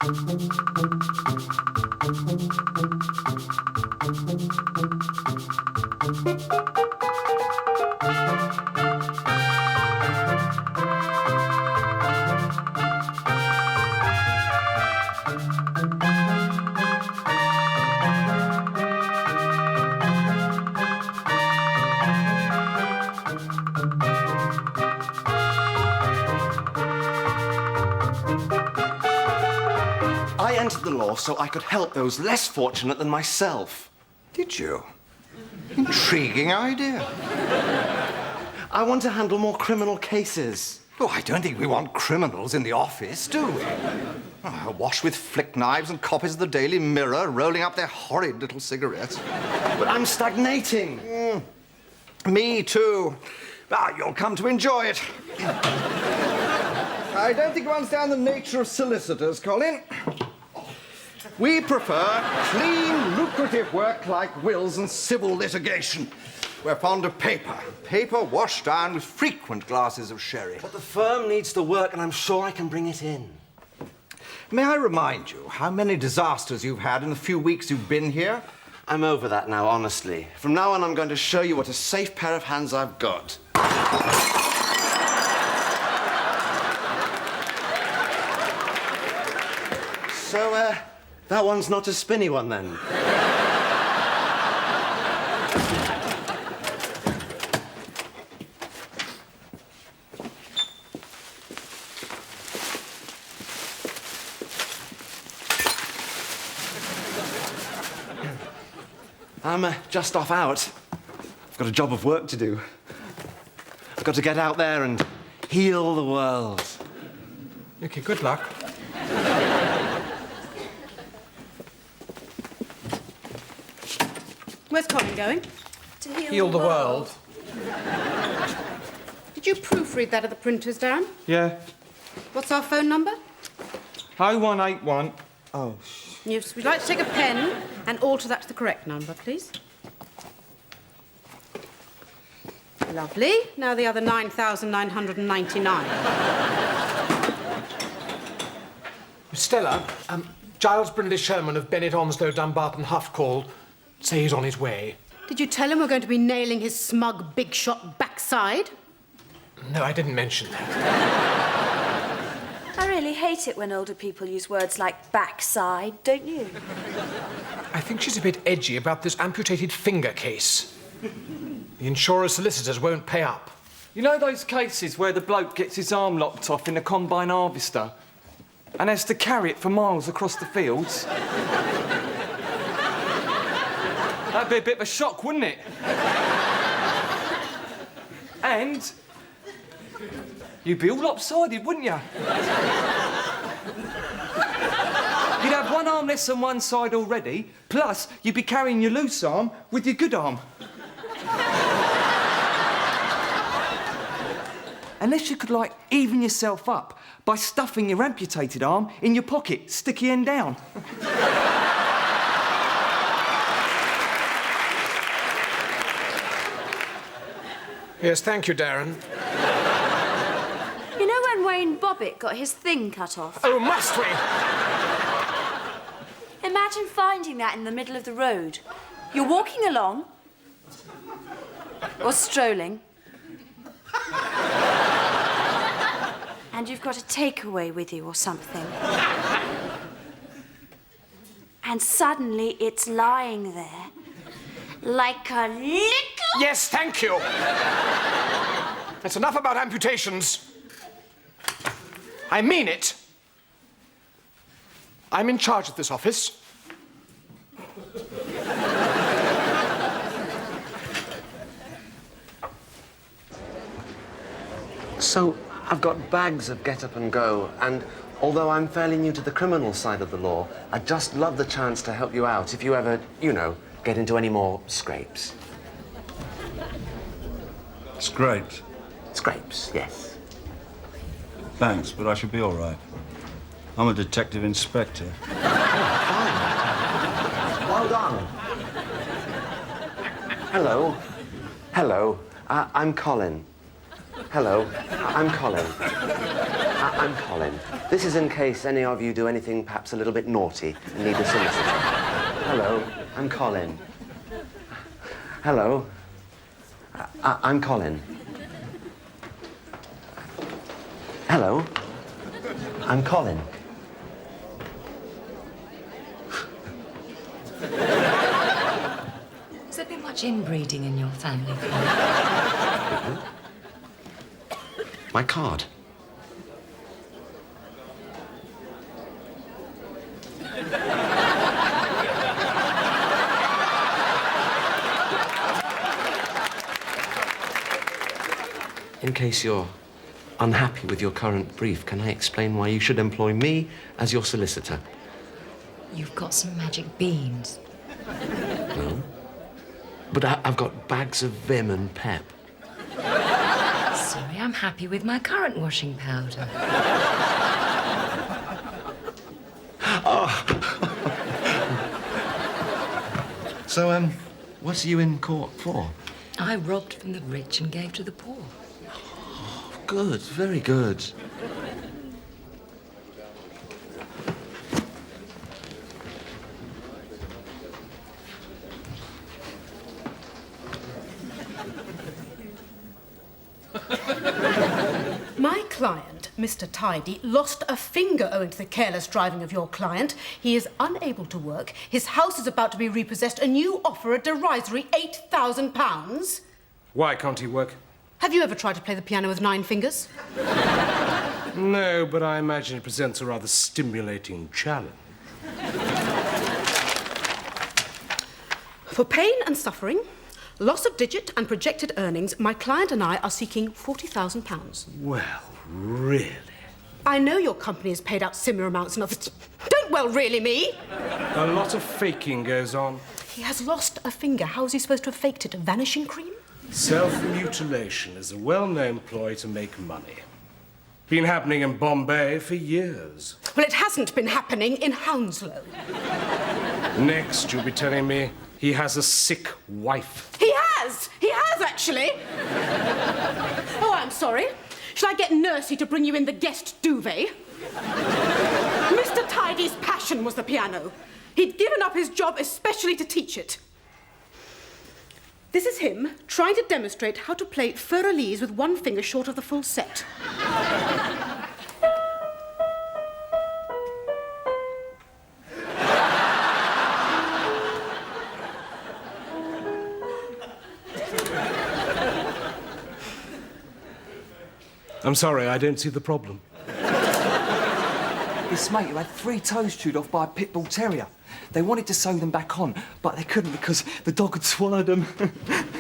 I entered the law so I could help those less fortunate than myself. Did you? Intriguing idea. I want to handle more criminal cases. Oh, I don't think we want criminals in the office, do we? Oh, awash with flick knives and copies of the Daily Mirror rolling up their horrid little cigarettes. But I'm stagnating. Me too. Ah, you'll come to enjoy it. I don't think you understand the nature of solicitors, Colin. We prefer clean, lucrative work like wills and civil litigation. We're fond of paper. Paper washed down with frequent glasses of sherry. But the firm needs the work, and I'm sure I can bring it in. May I remind you how many disasters you've had in the few weeks you've been here? I'm over that now, honestly. From now on, I'm going to show you what a safe pair of hands I've got. So, that one's not a spinny one, then? I'm just off out. I've got a job of work to do. I've got to get out there and heal the world. Okay, good luck. Where's Colin going? To Heal the world. Did you proofread that at the printers, Darren? Yeah. What's our phone number? 0181. Oh, Yes, we'd like to take a pen and alter that to the correct number, please. Lovely. Now the other 9,999. Stella, Giles Brindley Sherman of Bennett, Onslow, Dumbarton, Huff called. Say he's on his way. Did you tell him we're going to be nailing his smug, big-shot backside? No, I didn't mention that. I really hate it when older people use words like backside, don't you? I think she's a bit edgy about this amputated finger case. The insurer's solicitors won't pay up. You know those cases where the bloke gets his arm lopped off in a combine harvester and has to carry it for miles across the fields? That'd be a bit of a shock, wouldn't it? And you'd be all lopsided, wouldn't you? You'd have one arm less on one side already, plus you'd be carrying your loose arm with your good arm. Unless you could, like, even yourself up by stuffing your amputated arm in your pocket, sticky end down. Yes, thank you, Darren. You know when Wayne Bobbitt got his thing cut off? Oh, must we? Imagine finding that in the middle of the road. You're walking along, or strolling, and you've got a takeaway with you or something. And suddenly it's lying there like a little... Yes, thank you. That's enough about amputations. I mean it. I'm in charge of this office. So, I've got bags of get up and go, and although I'm fairly new to the criminal side of the law, I'd just love the chance to help you out if you ever, you know, get into any more scrapes. Scrapes? Scrapes, yes. Thanks, but I should be all right. I'm a detective inspector. Well done. Hello. Hello. I'm Colin. Hello. I'm Colin. I'm Colin. This is in case any of you do anything perhaps a little bit naughty and need a solicitor. Hello, I'm Colin. Hello. I'm Colin. Hello. I'm Colin. Has there been much inbreeding in your family? My card. In case you're unhappy with your current brief, can I explain why you should employ me as your solicitor? You've got some magic beans. No. But I've got bags of vim and pep. Sorry, I'm happy with my current washing powder. So, what are you in court for? I robbed from the rich and gave to the poor. Good, very good. My client, Mr. Tidy, lost a finger owing to the careless driving of your client. He is unable to work. His house is about to be repossessed, and you offer a derisory £8,000. Why can't he work? Have you ever tried to play the piano with 9 fingers? No, but I imagine it presents a rather stimulating challenge. For pain and suffering, loss of digit and projected earnings, my client and I are seeking £40,000. Well, really? I know your company has paid out similar amounts and others. Don't well really me. A lot of faking goes on. He has lost a finger. How is he supposed to have faked it? Vanishing cream? Self-mutilation is a well-known ploy to make money. Been happening in Bombay for years. Well, it hasn't been happening in Hounslow. Next, you'll be telling me he has a sick wife. He has! He has, actually! Oh, I'm sorry. Shall I get Nursey to bring you in the guest duvet? Mr. Tidy's passion was the piano. He'd given up his job especially to teach it. This is him trying to demonstrate how to play Fur-Elise with 1 finger short of the full set. I'm sorry, I don't see the problem. This mate who had 3 toes chewed off by a pit bull terrier. They wanted to sew them back on, but they couldn't because the dog had swallowed them.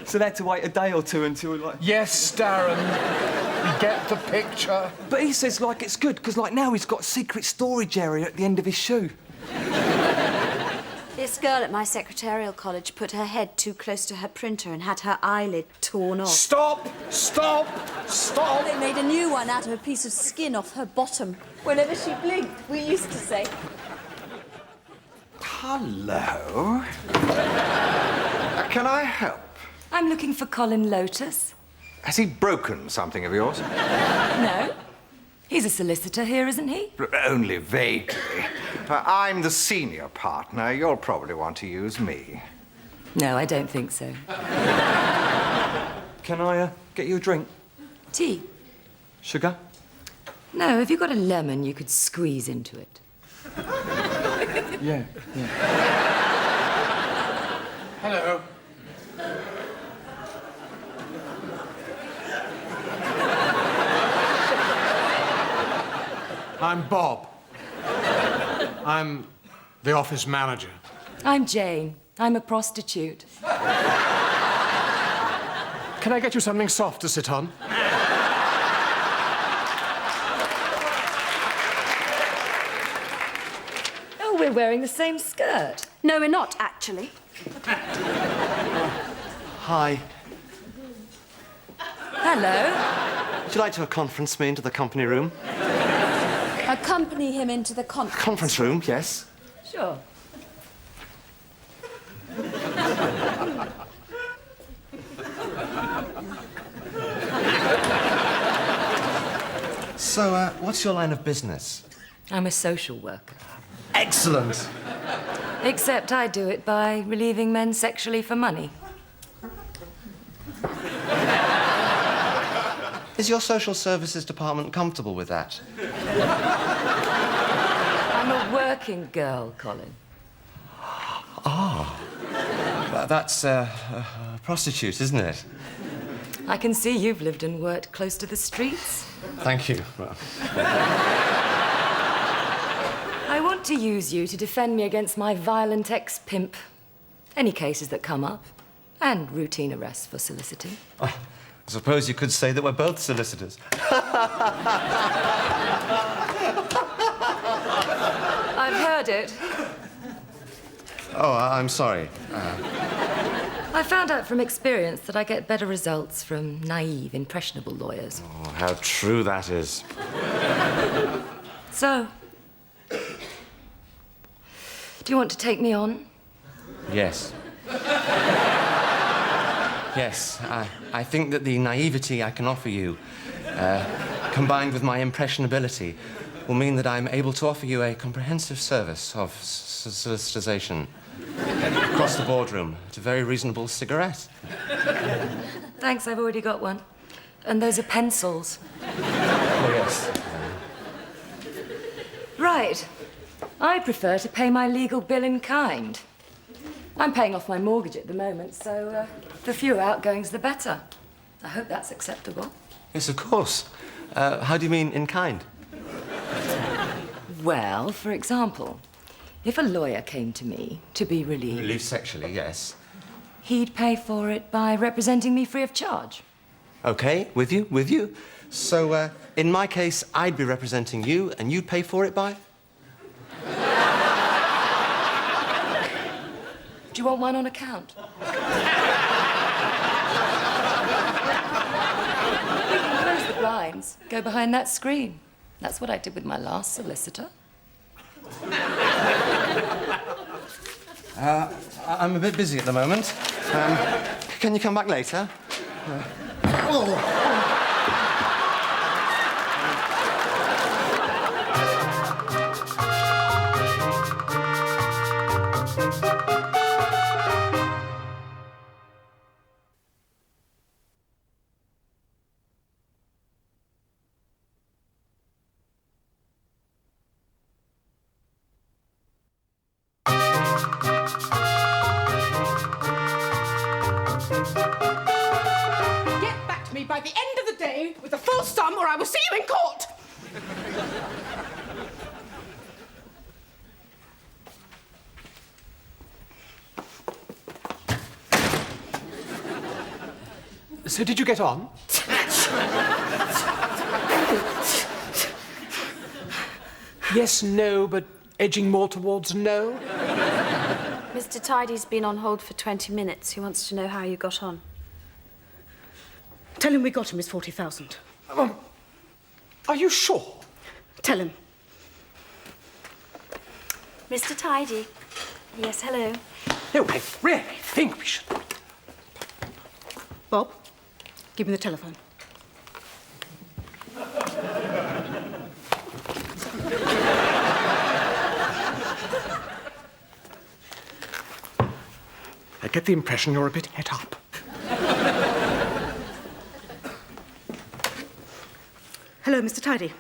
So they had to wait a day or two until, like... Yes, Darren. You get the picture. But he says, like, it's good, because, like, now he's got a secret storage area at the end of his shoe. This girl at my secretarial college put her head too close to her printer and had her eyelid torn off. Stop! Stop! Stop! They made a new one out of a piece of skin off her bottom. Whenever she blinked, we used to say. Hello. Can I help? I'm looking for Colin Lotus. Has he broken something of yours? No. He's a solicitor here, isn't he? Only vaguely. I'm the senior partner. You'll probably want to use me. No, I don't think so. Can I get you a drink? Tea? Sugar? No, have you got a lemon you could squeeze into it? Yeah. Hello. I'm Bob. I'm the office manager. I'm Jane. I'm a prostitute. Can I get you something soft to sit on? Oh, we're wearing the same skirt. No, we're not, actually. Hi. Hello. Would you like to conference me into the company room? Accompany him into the conference. Conference room, yes. Sure. So, what's your line of business? I'm a social worker. Excellent. Except I do it by relieving men sexually for money. Is your social services department comfortable with that? I'm a working girl, Colin. Ah. That's a prostitute, isn't it? I can see you've lived and worked close to the streets. Thank you. I want to use you to defend me against my violent ex-pimp. Any cases that come up. And routine arrests for soliciting. I suppose you could say that we're both solicitors. I've heard it. Oh, I'm sorry. I found out from experience that I get better results from naive, impressionable lawyers. Oh, how true that is. So, do you want to take me on? Yes. Yes, I think that the naivety I can offer you, combined with my impressionability, will mean that I'm able to offer you a comprehensive service of solicitation across the boardroom at a very reasonable cigarette. Thanks, I've already got one. And those are pencils. Oh, yes. Right. I prefer to pay my legal bill in kind. I'm paying off my mortgage at the moment, so the fewer outgoings, the better. I hope that's acceptable. Yes, of course. How do you mean in kind? Well, for example, if a lawyer came to me to be relieved... Relieved sexually, yes. He'd pay for it by representing me free of charge. OK, with you. So, in my case, I'd be representing you, and you'd pay for it by? Do you want one on account? We can close the blinds, go behind that screen. That's what I did with my last solicitor. I'm a bit busy at the moment. Can you come back later? Get back to me by the end of the day with the full sum or I will see you in court. So did you get on? Yes, no, but edging more towards no? Mr. Tidy's been on hold for 20 minutes. He wants to know how you got on. Tell him we got him his 40,000. Are you sure? Tell him. Mr. Tidy. Yes, hello. No, I really think we should... Bob, give me the telephone. I get the impression you're a bit het up. Hello, Mr. Tidy.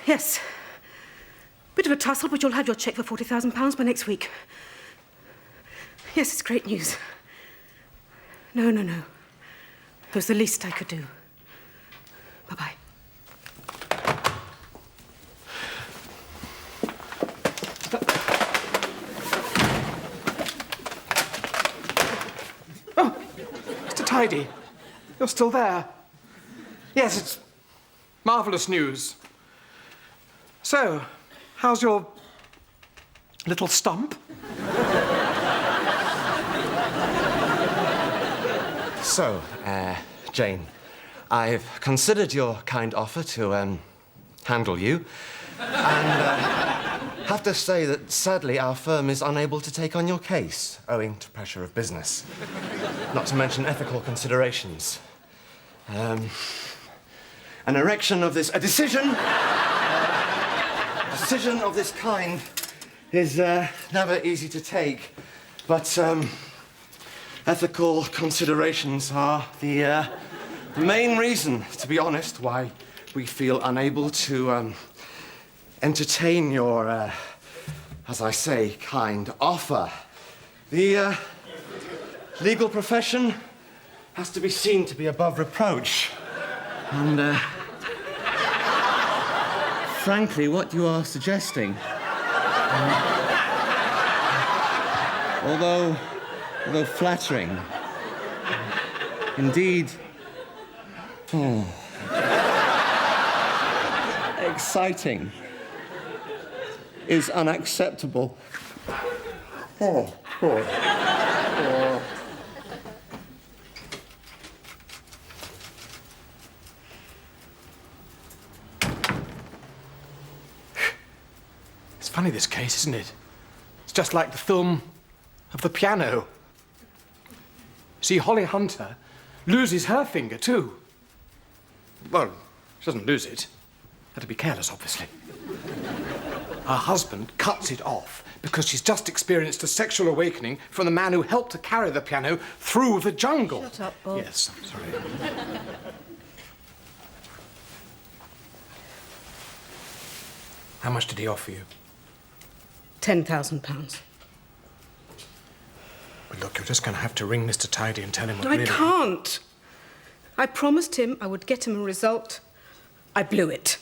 Yes. Bit of a tussle, but you'll have your cheque for £40,000 by next week. Yes, it's great news. No. It was the least I could do. Bye-bye. Oh, Mr. Tidy, you're still there. Yes, it's marvellous news. So, how's your little stump? So, Jane, I've considered your kind offer to, handle you, and, have to say that, sadly, our firm is unable to take on your case, owing to pressure of business. Not to mention ethical considerations. An erection of this... A decision... decision of this kind is never easy to take. But, ethical considerations are the main reason, to be honest, why we feel unable to, entertain your, as I say, kind offer. The, legal profession has to be seen to be above reproach. And, frankly, what you are suggesting, although flattering, indeed, exciting, is unacceptable. It's funny, this case, isn't it? It's just like the film of the piano. See, Holly Hunter loses her finger, too. Well, she doesn't lose it. Had to be careless, obviously. Her husband cuts it off because she's just experienced a sexual awakening from the man who helped her carry the piano through the jungle. Shut up, Bob. Yes, I'm sorry. How much did he offer you? £10,000. Well, look, you're just going to have to ring Mr. Tidy and tell him what I really... can't. I promised him I would get him a result. I blew it.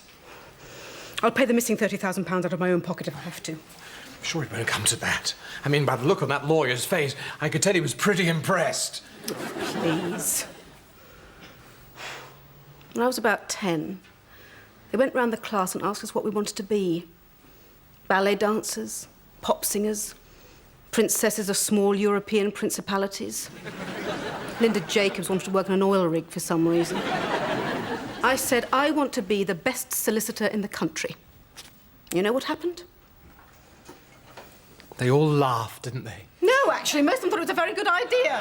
I'll pay the missing £30,000 out of my own pocket if I have to. I'm sure it won't come to that. I mean, by the look on that lawyer's face, I could tell he was pretty impressed. Please. When I was about 10, they went round the class and asked us what we wanted to be. Ballet dancers, pop singers, princesses of small European principalities. Linda Jacobs wanted to work on an oil rig for some reason. I said, I want to be the best solicitor in the country. You know what happened? They all laughed, didn't they? No, actually, most of them thought it was a very good idea.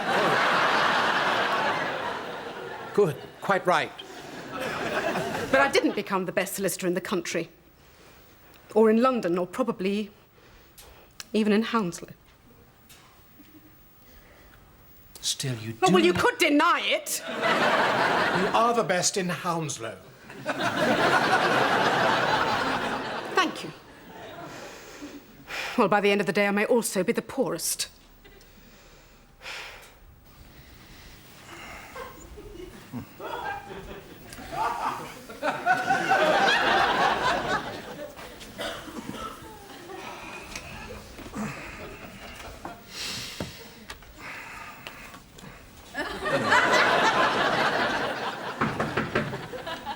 Good, quite right. But I didn't become the best solicitor in the country. Or in London, or probably even in Hounslow. Still, you do... Oh, well, you could deny it. You are the best in Hounslow. Thank you. Well, by the end of the day, I may also be the poorest.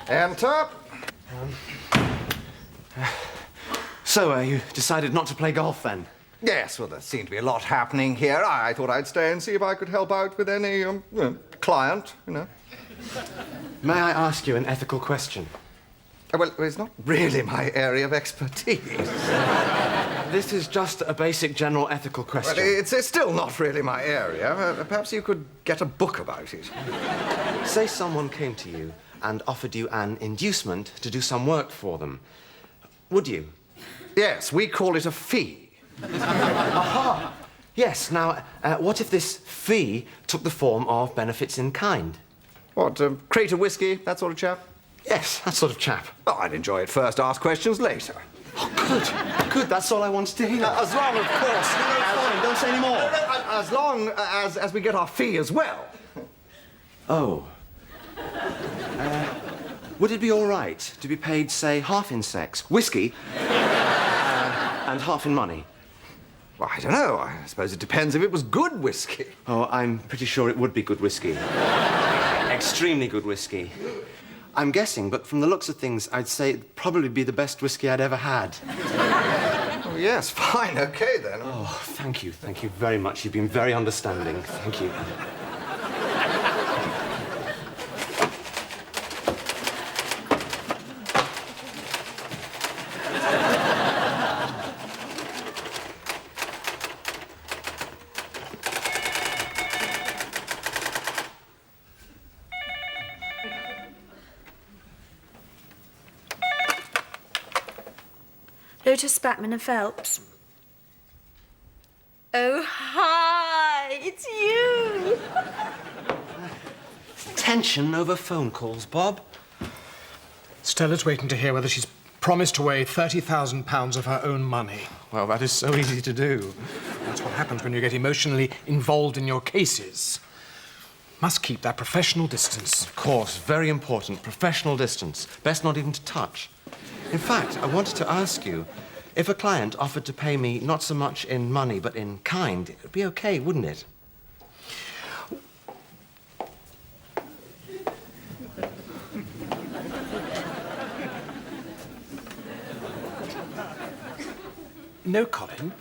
Enter. So, you decided not to play golf, then? Yes, well, there seemed to be a lot happening here. I thought I'd stay and see if I could help out with any, client, you know. May I ask you an ethical question? Well, it's not really my area of expertise. This is just a basic general ethical question. Well, it's still not really my area. Perhaps you could get a book about it. Say someone came to you and offered you an inducement to do some work for them. Would you? Yes, we call it a fee. Aha! Yes, now, what if this fee took the form of benefits in kind? What, crate of whiskey, that sort of chap? Yes, that sort of chap. Oh, I'd enjoy it first, ask questions later. Oh, good. Good, that's all I wanted to hear. As long, of course. Fine, don't say any more. As long as we get our fee as well. Oh. Would it be all right to be paid, say, half in sex, whiskey, and half in money? Well, I don't know. I suppose it depends if it was good whiskey. Oh, I'm pretty sure it would be good whiskey. Extremely good whiskey. I'm guessing, but from the looks of things, I'd say it'd probably be the best whiskey I'd ever had. Oh, yes, fine, okay then. Oh, thank you very much. You've been very understanding. Thank you. Lotus Batman and Phelps. Oh, hi! It's you! Tension over phone calls, Bob. Stella's waiting to hear whether she's promised away £30,000 of her own money. Well, that is so easy to do. That's what happens when you get emotionally involved in your cases. Must keep that professional distance. Of course, very important. Professional distance. Best not even to touch. In fact, I wanted to ask you, if a client offered to pay me not so much in money, but in kind, it'd be okay, wouldn't it? No, Colin.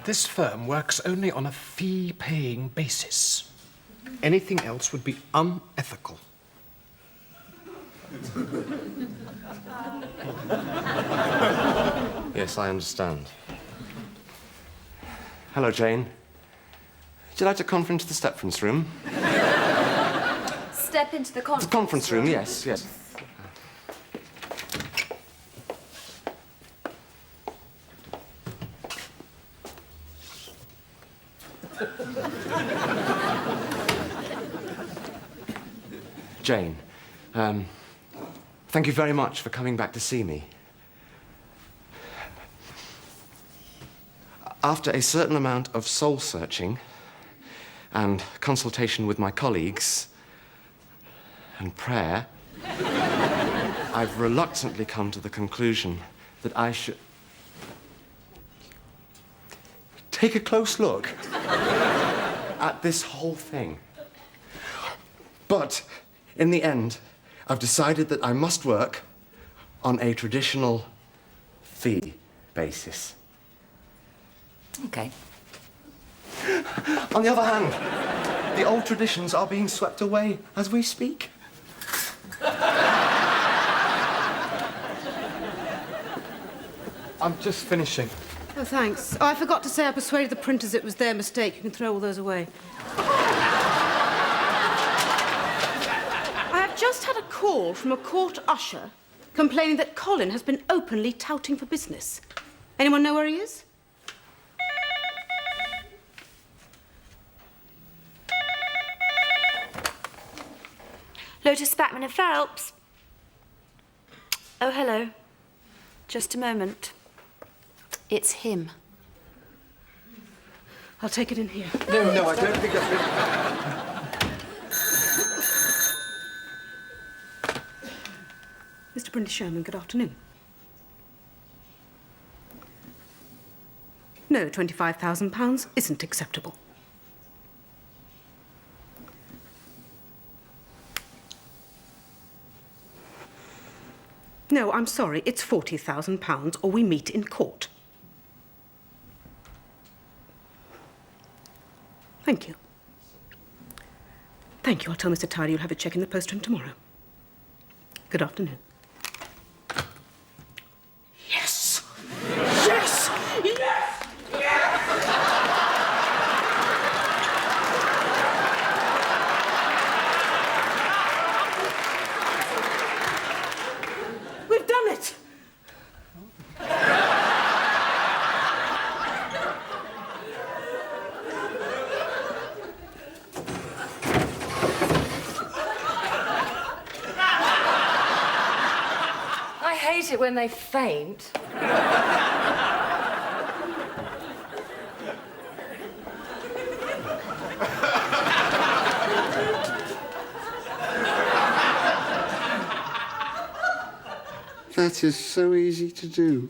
This firm works only on a fee-paying basis. Anything else would be unethical. Yes, I understand. Hello, Jane. Would you like to conference the Stepford's room? Step into the conference. The conference room, yes, yes. Jane, thank you very much for coming back to see me. After a certain amount of soul-searching and consultation with my colleagues and prayer, I've reluctantly come to the conclusion that I should take a close look at this whole thing. But in the end, I've decided that I must work on a traditional fee basis. Okay. On the other hand, the old traditions are being swept away as we speak. I'm just finishing. Oh, thanks. Oh, I forgot to say I persuaded the printers it was their mistake. You can throw all those away. I have just had a call from a court usher complaining that Colin has been openly touting for business. Anyone know where he is? Lotus Batman and Phelps. Oh, hello. Just a moment. It's him. I'll take it in here. No, I don't think that's really... Mr. Brindley Sherman, good afternoon. No, £25,000 isn't acceptable. No, I'm sorry, it's £40,000 or we meet in court. Thank you. Thank you. I'll tell Mr. Tidy you'll have a cheque in the post room tomorrow. Good afternoon. Yes! Yes! Yes! We've done it! I hate it when they faint. That is so easy to do.